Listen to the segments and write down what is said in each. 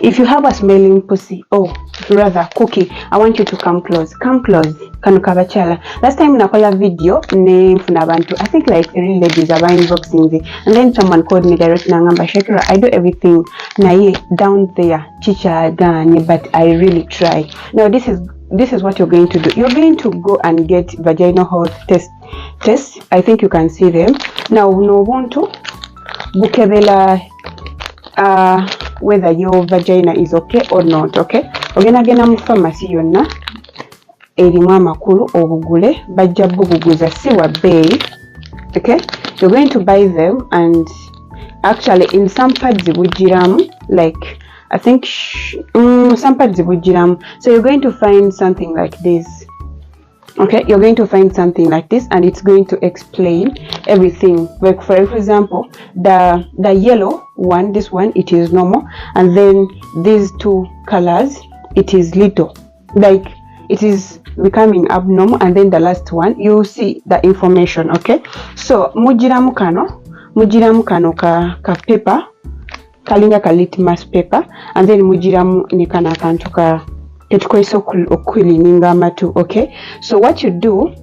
If you have a smelling pussy, oh, rather cookie, I want you to come close. Come close. Kano kabachala. Last time nakola video name funabantu. I think like 3 ladies are inboxing, and then someone called me direct nangamba Shakira. I do everything naye down there, chicha gani, but I really try. Now this is what you're going to do. You're going to go and get vaginal health tests. I think you can see them. Now no want to bukebela whether your vagina is okay or not. Okay, ogenda mu pharmacy yonna erimu amakulu obugule bajja buguguza si wa bay. Okay, you're going to buy them, and actually in some parts zibugiramu, like I think some parts zibugiramu, so you're going to find something like this. Okay, you're going to find something like this, and it's going to explain everything. Like for example, the yellow one, this one, it is normal, and then these 2 colors, it is little, like it is becoming abnormal, and then the last one, you see the information. Okay, so mujiramu kano ka paper kalinga ka litmus paper, and then mujiramu ne kana kantu ka okay, so what you do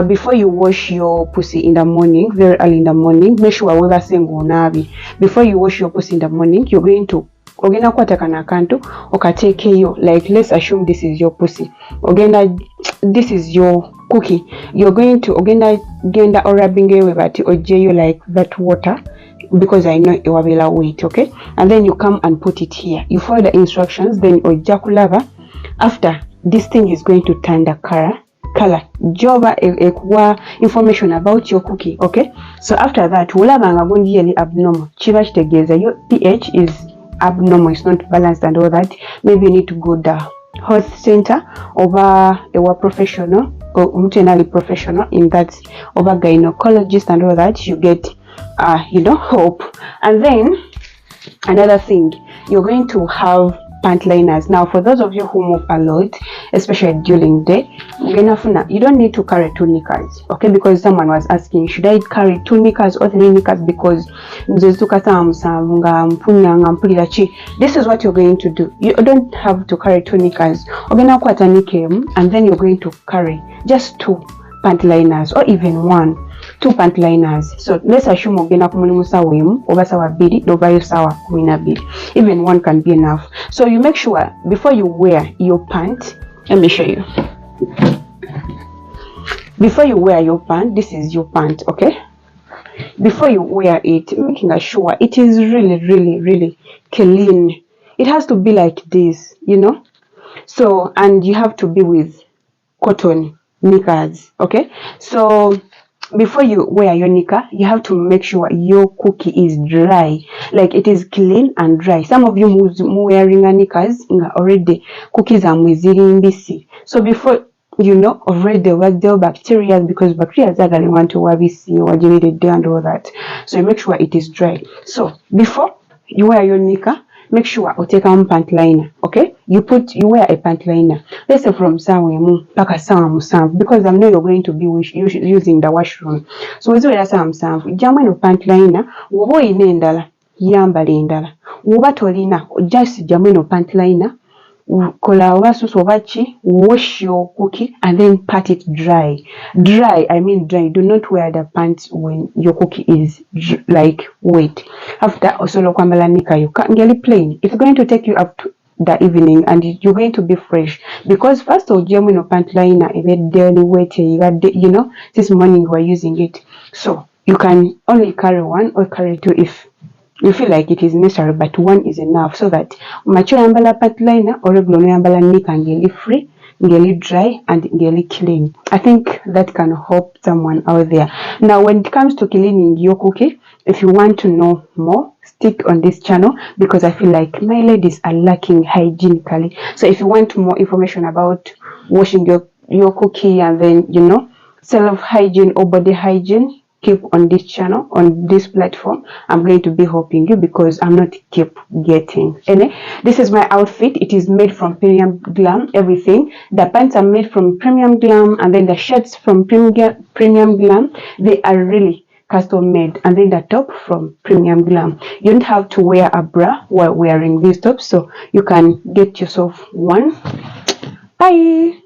before you wash your pussy in the morning, very early in the morning, make sure wewe sengo nabi. Before you wash your pussy in the morning, you're going to ogenda kwata kana kantu okatekeyo, like let's assume this is your pussy, ogenda this is your cookie, you're going to ogenda genda rubbing ewe bati ojeyo like that water, because I know it will wait. Okay, and then you come and put it here. You follow the instructions, then ojakulava. After this thing is going to turn the color joba information about your cookie. Okay, so after that ulaba nga gundi abnormal, chiba kitegeza your pH is abnormal, it's not balanced and all that. Maybe you need to go the health center over a professional or internally professional in that, over gynecologist and all that. You get hope. And then another thing, you're going to have pant liners. Now for those of you who move a lot, especially during day, you don't need to carry 2 knickers. Okay, because someone was asking, should I carry 2 knickers or 3 knickers, because this is what you're going to do. You don't have to carry 2 knickers, and then you're going to carry just 2 pant liners, or even 2 pant liners. So let's assume ogenda kumulimu sawa emu oba sawa 2 novayo sawa 12. Even 1 can be enough. So you make sure before you wear your pant, let me show you. Before you wear your pant, this is your pant. Okay, before you wear it, making sure it is really clean. It has to be like this, so, and you have to be with cotton knickers. Okay, so before you wear your knicker, you have to make sure your cookie is dry, like it is clean and dry. Some of you wearing knickers already cookies are mbisi. So before already there was the bacteria, because bacteria actually want to wabisi or and all that. So you make sure it is dry. So before you wear your knicker, make sure you take a pant liner. Okay, you wear a pant liner, let's say from somewhere paka sawa, because I know you're going to be using the washroom. So we wear sawa jamu no pant liner, wobo ine endala yambala endala, woba tolina just jamu no pant liner, kola wasusu obachi, wash your cookie and then pat it dry. I mean dry. Do not wear the pants when your cookie is like wet. After osolo kwambala nika you can get plain. It's going to take you up to the evening and you're going to be fresh, because first of all, no pant liner is daily wet. This morning you are using it, so you can only carry 1 or carry 2 if you feel like it is necessary, but 1 is enough, so that macho yambala pant liner or regular yambala nika ngeli free, ngeli dry and ngeli clean. I think that can help someone out there. Now when it comes to cleaning your cookie, if you want to know more, stick on this channel, because I feel like my ladies are lacking hygienically. So if you want more information about washing your cookie and then self hygiene or body hygiene, keep on this channel, on this platform. I'm going to be helping you, because I'm not keep getting any. This is my outfit. It is made from Premium Glam. Everything, the pants are made from Premium Glam, and then the shirts from Premium Glam. They are really custom made, and then the top from Premium Glam. You don't have to wear a bra while wearing these tops, so you can get yourself one. Bye.